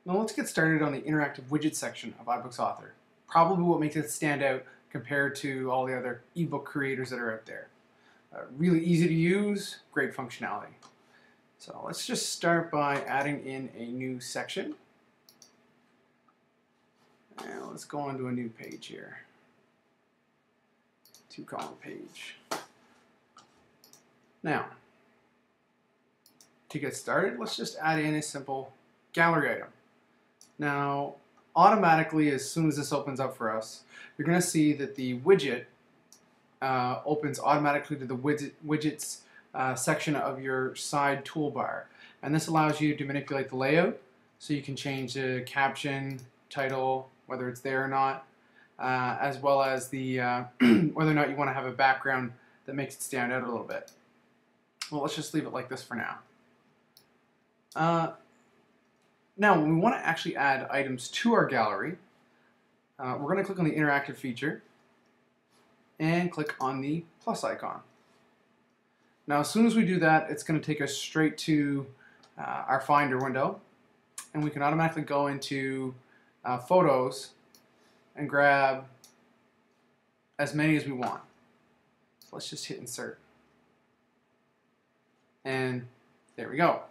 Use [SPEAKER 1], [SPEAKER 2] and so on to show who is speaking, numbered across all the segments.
[SPEAKER 1] Now let's get started on the interactive widget section of iBooks Author. Probably what makes it stand out compared to all the other ebook creators that are out there. Really easy to use, great functionality. So let's just start by adding in a new section. And let's go onto a new page here. 2-column page. Now, to get started, let's just add in a simple gallery item. Now, automatically, as soon as this opens up for us, you're going to see that the widget opens automatically to the widgets section of your side toolbar. And this allows you to manipulate the layout, so you can change the caption, title, whether it's there or not, as well as the whether or not you want to have a background that makes it stand out a little bit. Well, let's just leave it like this for now. Now, when we want to actually add items to our gallery, we're going to click on the interactive feature and click on the plus icon. Now, as soon as we do that, it's going to take us straight to our Finder window, and we can automatically go into Photos and grab as many as we want. So let's just hit Insert. And there we go.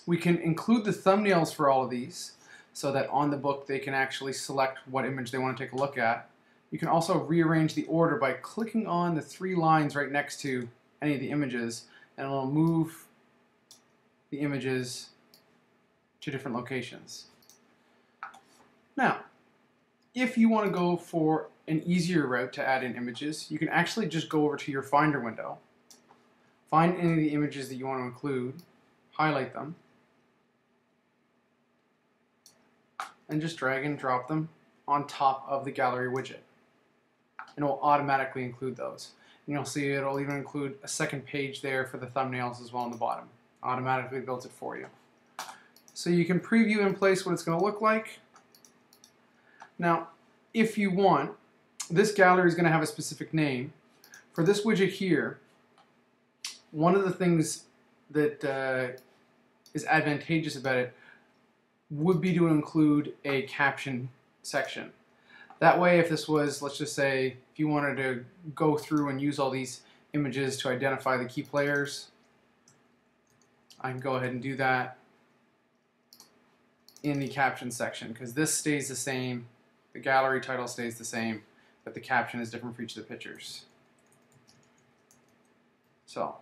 [SPEAKER 1] We can include the thumbnails for all of these so that on the book they can actually select what image they want to take a look at. You can also rearrange the order by clicking on the 3 lines right next to any of the images, and it'll move the images to different locations. Now, if you want to go for an easier route to add in images, you can actually just go over to your Finder window, find any of the images that you want to include, highlight them, and just drag and drop them on top of the gallery widget. And it will automatically include those. And you'll see it'll even include a second page there for the thumbnails as well on the bottom. Automatically builds it for you. So you can preview in place what it's going to look like. Now, if you want, this gallery is going to have a specific name. For this widget here, one of the things that is advantageous about it would be to include a caption section. That way, if this was, let's just say, if you wanted to go through and use all these images to identify the key players, I can go ahead and do that in the caption section, because this stays the same, the gallery title stays the same, but the caption is different for each of the pictures. So,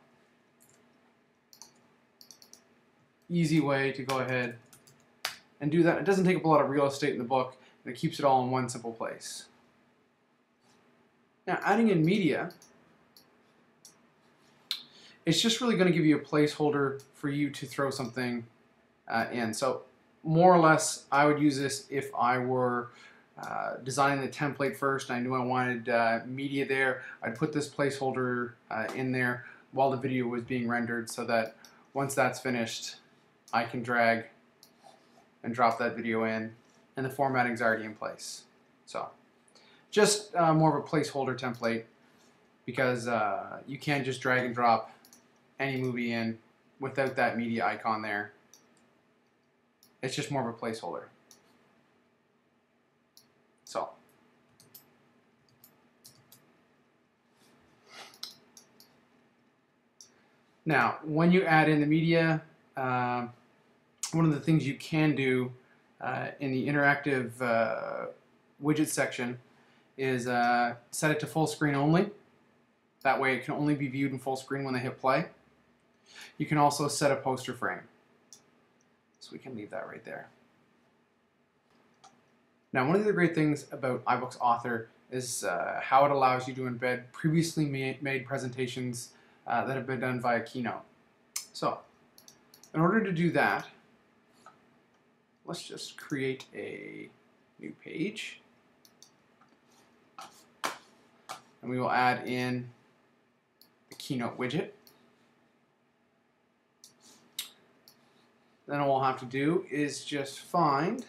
[SPEAKER 1] easy way to go ahead and do that. It doesn't take up a lot of real estate in the book, and it keeps it all in one simple place. Now, adding in media, it's just really going to give you a placeholder for you to throw something in. So, more or less, I would use this if I were designing the template first and I knew I wanted media there. I'd put this placeholder in there while the video was being rendered, so that once that's finished, I can drag and drop that video in, and the formatting's already in place. So, just more of a placeholder template, because you can't just drag and drop any movie in without that media icon there. It's just more of a placeholder. So, now, when you add in the media, one of the things you can do in the interactive widget section is set it to full screen only. That way it can only be viewed in full screen when they hit play. You can also set a poster frame. So we can leave that right there. Now, one of the great things about iBooks Author is how it allows you to embed previously made presentations that have been done via Keynote. So, in order to do that, let's just create a new page. And we will add in the Keynote widget. Then all we'll have to do is just find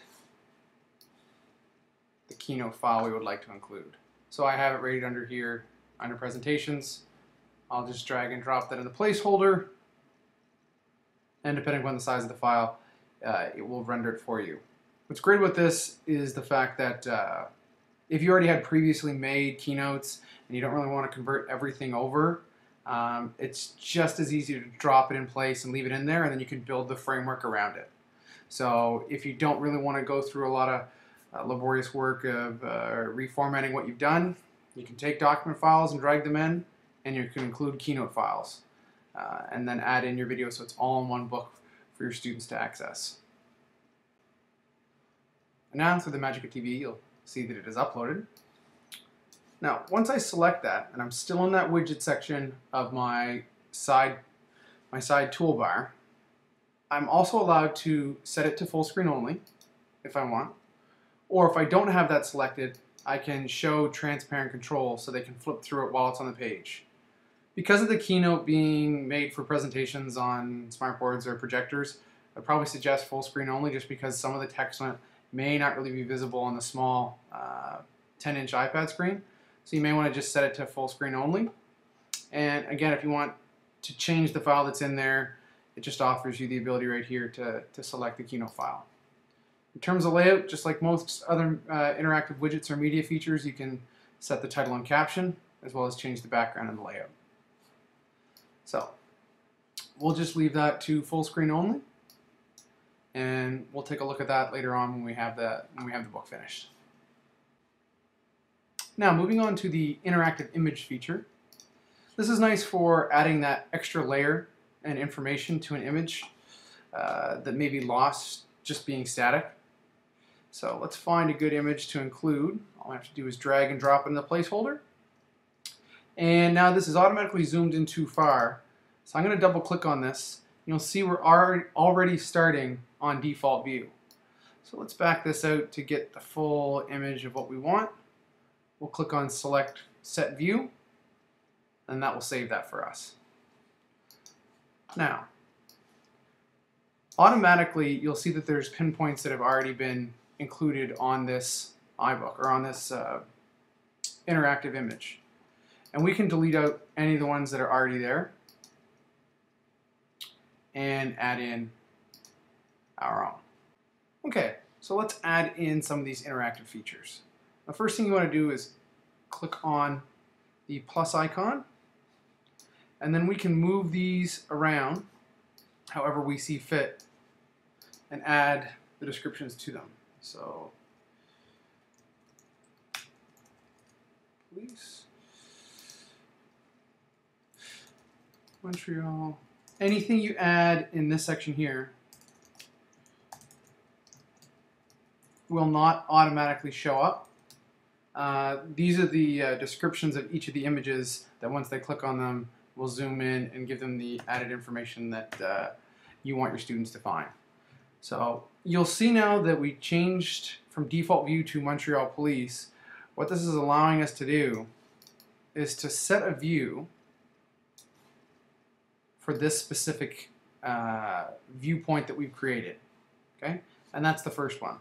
[SPEAKER 1] the Keynote file we would like to include. So I have it rated under here, under presentations. I'll just drag and drop that in the placeholder. And depending on the size of the file, it will render it for you. What's great about this is the fact that if you already had previously made keynotes and you don't really want to convert everything over, it's just as easy to drop it in place and leave it in there, and then you can build the framework around it. So if you don't really want to go through a lot of laborious work of reformatting what you've done, you can take document files and drag them in, and you can include keynote files, and then add in your video so it's all in one book for your students to access. And now through the magic of TV, you'll see that it is uploaded. Now, once I select that, and I'm still in that widget section of my side toolbar, I'm also allowed to set it to full screen only if I want, or if I don't have that selected, I can show transparent control so they can flip through it while it's on the page. Because of the keynote being made for presentations on smartboards or projectors, I'd probably suggest full screen only just because some of the text on it may not really be visible on the small 10-inch iPad screen. So you may want to just set it to full screen only. And again, if you want to change the file that's in there, it just offers you the ability right here to select the keynote file. In terms of layout, just like most other interactive widgets or media features, you can set the title and caption, as well as change the background and the layout. So we'll just leave that to full screen only, and we'll take a look at that later on when we have the book finished. Now, moving on to the interactive image feature. This is nice for adding that extra layer and information to an image that may be lost just being static. So let's find a good image to include. All I have to do is drag and drop it in the placeholder. And now this is automatically zoomed in too far. So I'm going to double click on this. You'll see we're already starting on default view. So let's back this out to get the full image of what we want. We'll click on select set view, and that will save that for us. Now, automatically you'll see that there's pinpoints that have already been included on this iBook or on this interactive image. And we can delete out any of the ones that are already there and add in our own. Okay, so let's add in some of these interactive features. The first thing you want to do is click on the plus icon, and then we can move these around however we see fit and add the descriptions to them. So, police, Montreal. Anything you add in this section here will not automatically show up. These are the descriptions of each of the images that once they click on them will zoom in and give them the added information that you want your students to find. So you'll see now that we changed from default view to Montreal Police. What this is allowing us to do is to set a view for this specific viewpoint that we've created. Okay, and that's the first one.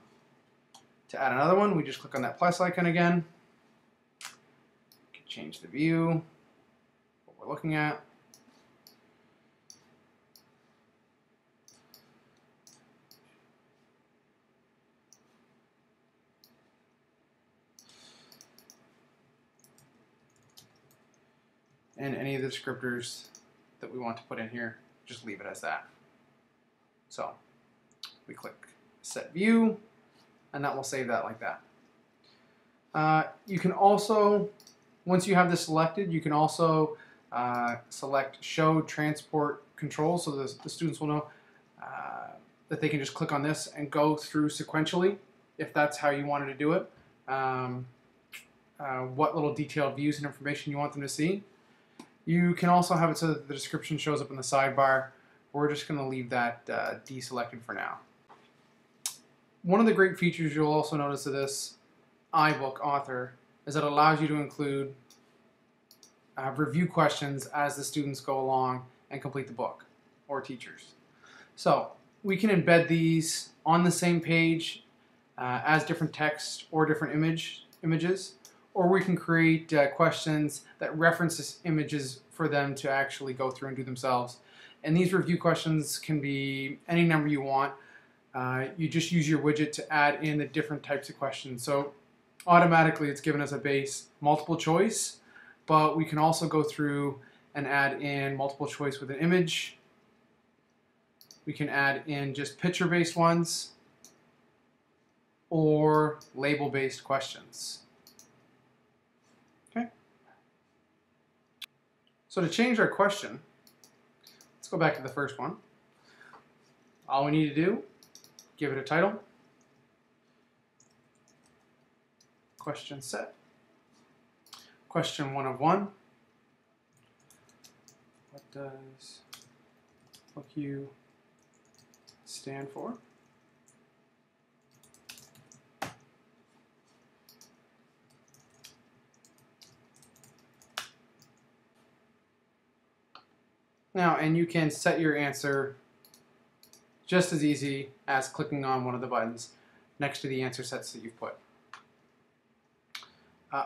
[SPEAKER 1] To add another one, we just click on that plus icon again. We can change the view, what we're looking at. And any of the descriptors that we want to put in here, just leave it as that. So we click set view, and that will save that like that. You can also, once you have this selected, you can also select show transport control, so the students will know that they can just click on this and go through sequentially if that's how you wanted to do it. What little detailed views and information you want them to see. You can also have it so that the description shows up in the sidebar. We're just going to leave that deselected for now. One of the great features you'll also notice of this iBook Author is that it allows you to include review questions as the students go along and complete the book, or teachers. So we can embed these on the same page as different text or different images, or we can create questions that references images for them to actually go through and do themselves. And these review questions can be any number you want. you just use your widget to add in the different types of questions. So automatically it's given us a base multiple choice, but we can also go through and add in multiple choice with an image. We can add in just picture-based ones or label-based questions. Okay. So to change our question, let's go back to the first one. All we need to do, give it a title, question set, question 1 of 1. What does book you stand for? Now, and you can set your answer just as easy as clicking on one of the buttons next to the answer sets that you've put.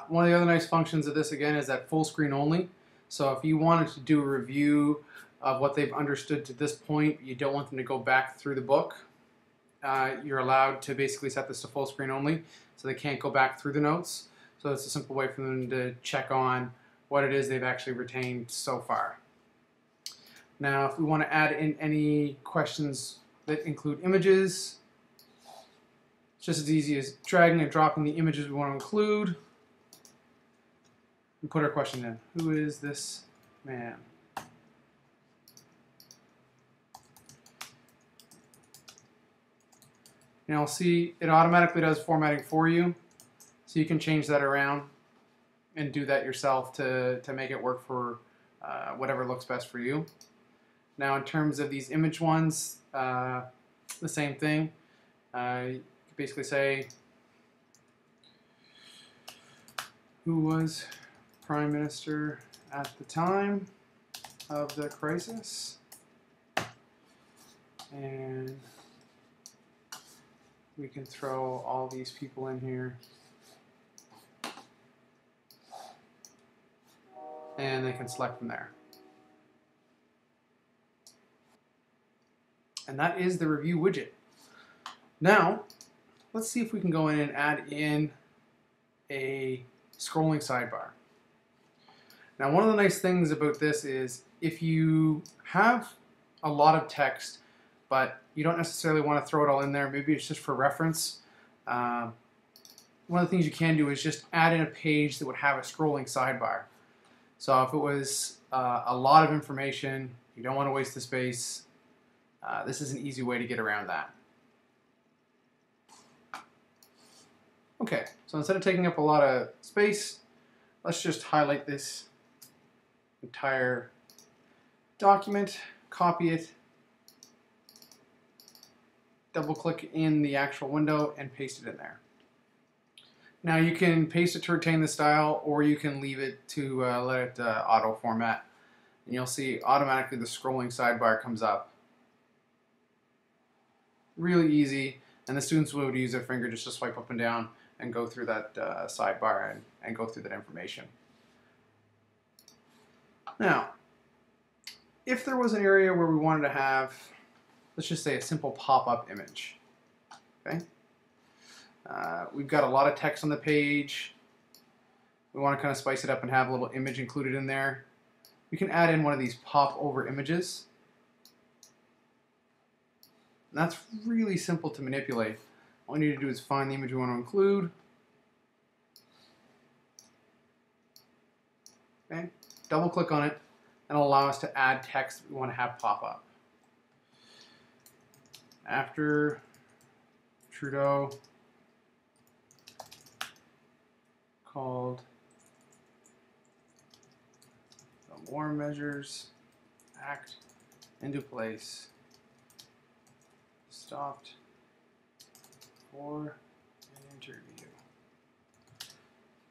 [SPEAKER 1] One of the other nice functions of this, again, is that full screen only. So if you wanted to do a review of what they've understood to this point, you don't want them to go back through the book, you're allowed to basically set this to full screen only, so they can't go back through the notes. So it's a simple way for them to check on what it is they've actually retained so far. Now, if we want to add in any questions that include images, it's just as easy as dragging and dropping the images we want to include and put our question in. Who is this man? And you'll see it automatically does formatting for you, so you can change that around and do that yourself to make it work for whatever looks best for you. Now, in terms of these image ones, the same thing. You could basically say, who was Prime Minister at the time of the crisis? And we can throw all these people in here. And they can select from there. And that is the review widget. Now, let's see if we can go in and add in a scrolling sidebar. Now, one of the nice things about this is if you have a lot of text, but you don't necessarily want to throw it all in there, maybe it's just for reference, one of the things you can do is just add in a page that would have a scrolling sidebar. So if it was a lot of information, you don't want to waste the space, this is an easy way to get around that. Okay, so instead of taking up a lot of space, let's just highlight this entire document, copy it, double click in the actual window and paste it in there. Now you can paste it to retain the style, or you can leave it to let it auto format, and you'll see automatically the scrolling sidebar comes up. Really easy, and the students will use their finger just to swipe up and down and go through that sidebar and go through that information. Now, if there was an area where we wanted to have, let's just say, a simple pop-up image, okay? We've got a lot of text on the page. We want to kind of spice it up and have a little image included in there. We can add in one of these pop-over images. And that's really simple to manipulate. All you need to do is find the image we want to include. Okay, double click on it, and it'll allow us to add text that we want to have pop up. After Trudeau called the War Measures Act into place, stopped for an interview.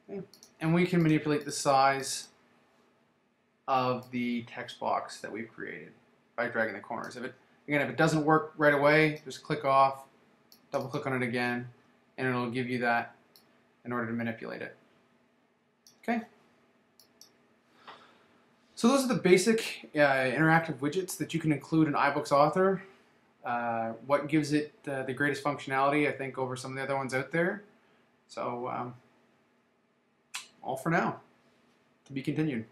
[SPEAKER 1] Okay. And we can manipulate the size of the text box that we've created by dragging the corners. If it doesn't work right away, just click off, double click on it again, and it'll give you that in order to manipulate it. Okay. So those are the basic interactive widgets that you can include in iBooks Author. what gives it the greatest functionality, I think, over some of the other ones out there. So all for now. To be continued.